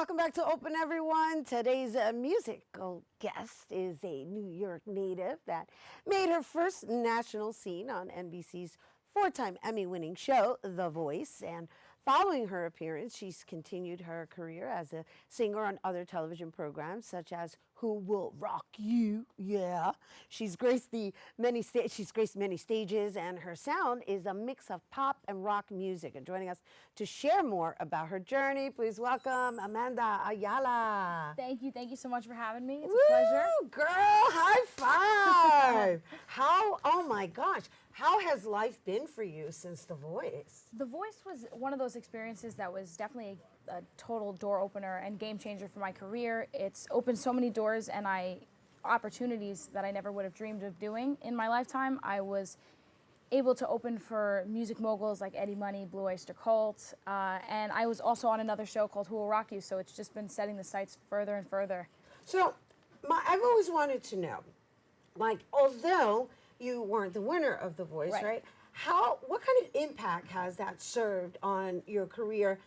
welcome back to Open Everyone. Today's musical guest is a New York native that made her first national scene on NBC's four-time Emmy-winning show, The Voice. And following her appearance, she's continued her career as a singer on other television programs, such as Who Will Rock You? Yeah. She's graced many stages, and her sound is a mix of pop and rock music. And joining us to share more about her journey, please welcome Amanda Ayala. Thank you so much for having me. It's Woo, a pleasure. Girl, high five. Oh my gosh, how has life been for you since The Voice? The Voice was one of those experiences that was definitely a total door opener and game changer for my career. It's opened so many doors and opportunities that I never would have dreamed of doing in my lifetime. I was able to open for music moguls like Eddie Money, Blue Oyster Cult, and I was also on another show called Who Will Rock You, so it's just been setting the sights further and further. So, I've always wanted to know, like, although you weren't the winner of The Voice, right? What kind of impact has that served on your career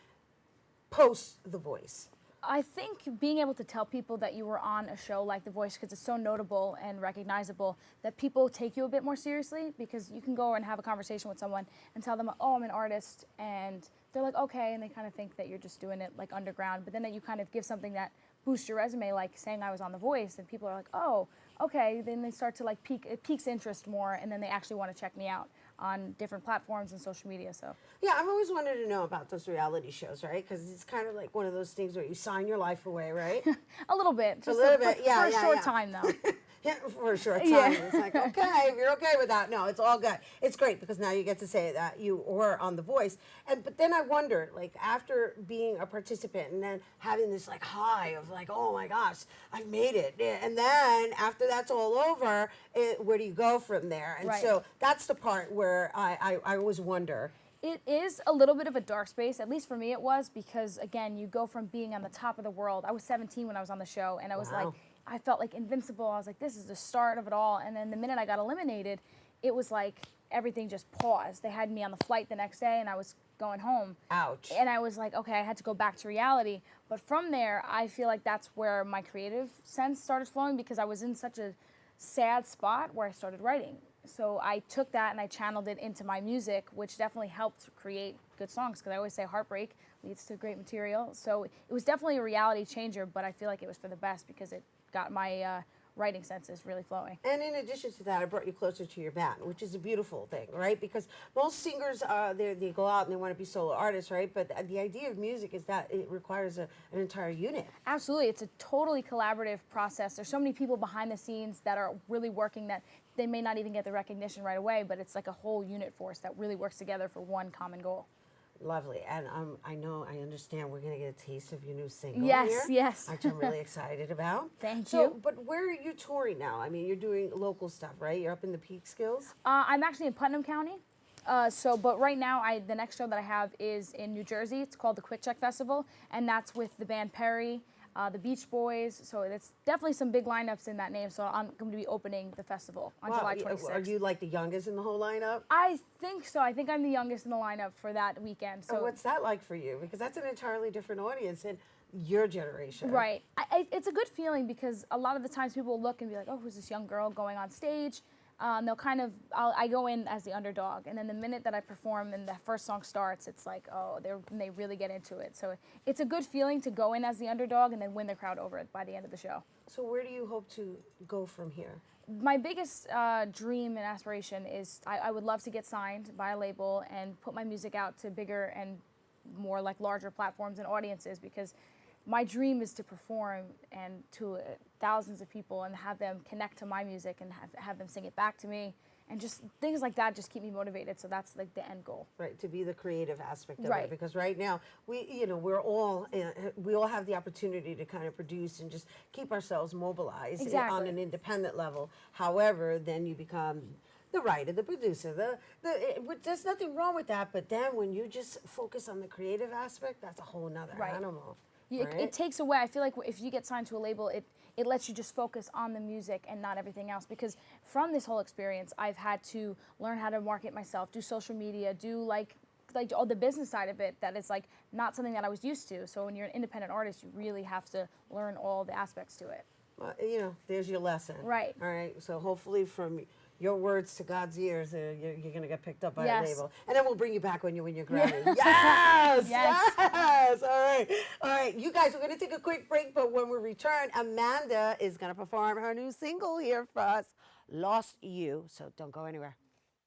post The Voice? I think being able to tell people that you were on a show like The Voice, because it's so notable and recognizable, that people take you a bit more seriously, because you can go and have a conversation with someone and tell them, oh, I'm an artist, and they're like, okay, and they kind of think that you're just doing it like underground, but then that you kind of give something that boosts your resume, like saying I was on The Voice, and people are like, oh, okay, then they start to like it piques interest more, and then they actually want to check me out on different platforms and social media. So yeah, I've always wanted to know about those reality shows, right? Because it's kind of like one of those things where you sign your life away, right? A little bit, just a little bit, for a short time though. Yeah, for a short time. Yeah. It's like, okay, if you're okay with that, no, it's all good. It's great because now you get to say that you were on The Voice. But then I wonder, like, after being a participant and then having this like high of like, oh my gosh, I've made it. And then after that's all over, where do you go from there? And so that's the part where I always wonder. It is a little bit of a dark space, at least for me it was, because again, you go from being on the top of the world. I was 17 when I was on the show, and I was like, I felt like invincible. I was like, this is the start of it all. And then the minute I got eliminated, it was like everything just paused. They had me on the flight the next day, and I was going home. Ouch. And I was like, okay, I had to go back to reality. But from there, I feel like that's where my creative sense started flowing, because I was in such a sad spot where I started writing. So I took that and I channeled it into my music, which definitely helped create good songs, because I always say heartbreak leads to great material. So it was definitely a reality changer, but I feel like it was for the best, because it got my writing senses really flowing. And in addition to that, it brought you closer to your band, which is a beautiful thing, right? Because most singers, they go out and they want to be solo artists, right? But the idea of music is that it requires an entire unit. Absolutely. It's a totally collaborative process. There's so many people behind the scenes that are really working that they may not even get the recognition right away, but it's like a whole unit force that really works together for one common goal. Lovely. And I understand we're going to get a taste of your new single here. Yes. Which I'm really excited about. Thank you. But where are you touring now? I mean, you're doing local stuff, right? You're up in the Peekskills? I'm actually in Putnam County. But right now, the next show that I have is in New Jersey. It's called the Quick Check Festival, and that's with the band Perry, the Beach Boys. So it's definitely some big lineups in that name. So I'm going to be opening the festival on July 26th. Are you like the youngest in the whole lineup? I think so. I think I'm the youngest in the lineup for that weekend. So and what's that like for you? Because that's an entirely different audience than your generation. Right. It's a good feeling, because a lot of the times people will look and be like, oh, who's this young girl going on stage? They'll kind of, I go in as the underdog, and then the minute that I perform and the first song starts, it's like, oh, they really get into it. So it's a good feeling to go in as the underdog and then win the crowd over by the end of the show. So where do you hope to go from here? My biggest dream and aspiration is I would love to get signed by a label and put my music out to bigger and more like larger platforms and audiences, because my dream is to perform and to thousands of people and have them connect to my music and have them sing it back to me, and just things like that just keep me motivated. So that's like the end goal. Right, to be the creative aspect of it, because right now we all have the opportunity to kind of produce and just keep ourselves mobilized on an independent level. However, then you become the writer, the producer, there's nothing wrong with that. But then when you just focus on the creative aspect, that's a whole nother animal. It takes away. I feel like if you get signed to a label, it lets you just focus on the music and not everything else. Because from this whole experience, I've had to learn how to market myself, do social media, do like like all the business side of it that is like not something that I was used to. So when you're an independent artist, you really have to learn all the aspects to it. You know, there's your lesson. Right. All right. So hopefully from your words to God's ears, you're going to get picked up by a Yes. label. And then we'll bring you back when you win your Grammy. Yes! Yes. Yes! All right. All right. You guys, we're going to take a quick break, but when we return, Amanda is going to perform her new single here for us, Lost You. So don't go anywhere.